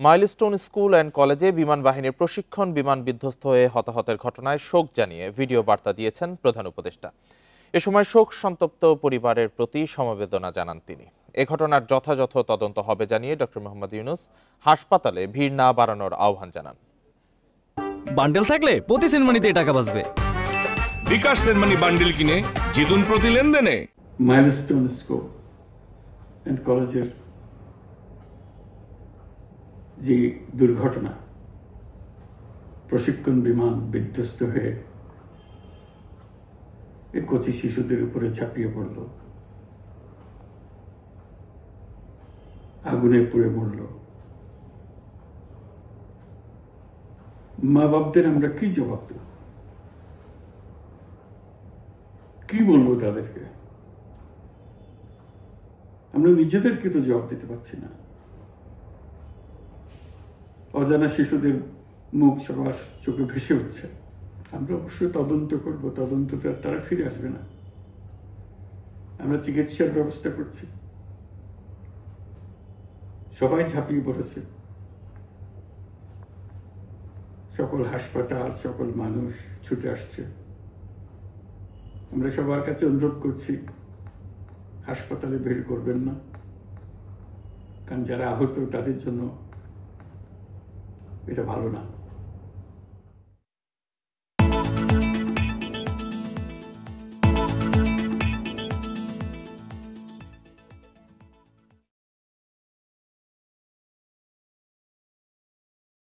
Milestone school and কলেজে বিমান বাহিনীর প্রশিক্ষণ বিমান বিধ্বস্ত হয়ে হতাহতের ঘটনায় শোক জানিয়ে ভিডিও বার্তা দিয়েছেন প্রধান উপদেষ্টা। এ সময় শোক সন্তপ্ত পরিবারের প্রতি সমবেদনা জানান তিনি। এ ঘটনার যথাযথ তদন্ত হবে জানিয়ে ডক্টর মোহাম্মদ ইউনূস হাসপাতালে ভিড় না বাড়ানোর আহ্বান জানান। বান্ডেল থাকলে প্রতি সেনমানিতে টাকা বাঁচবে। বিকাশ সেনমানি বান্ডেল কিনে জিতুন প্রতি লেনদেনে। মাইলস্টোন স্কুল অ্যান্ড কলেজের যে দুর্ঘটনা, প্রশিক্ষণ বিমান বিধ্বস্ত হয়ে এই কচি শিশুদের উপরে ঝাঁপিয়ে পড়ল, আগুনে পুড়ে মরল। মা বাপদের আমরা কি জবাব দেব? কি বলবো তাদেরকে? আমরা নিজেদেরকে তো জবাব দিতে পারছি না। অজানা শিশুদের মুখ সবার চোখে ভেসে উঠছে। আমরা অবশ্যই তদন্ত করব, তদন্ততে তারা ফিরে আসবে না। আমরা চিকিৎসার ব্যবস্থা করছি, সবাই ঝাঁপিয়ে পড়েছে, সকল হাসপাতাল, সকল মানুষ ছুটে আসছে। আমরা সবার কাছে অনুরোধ করছি, হাসপাতালে ভিড় করবেন না, কারণ যারা আহত তাদের জন্য এটা ভালো না।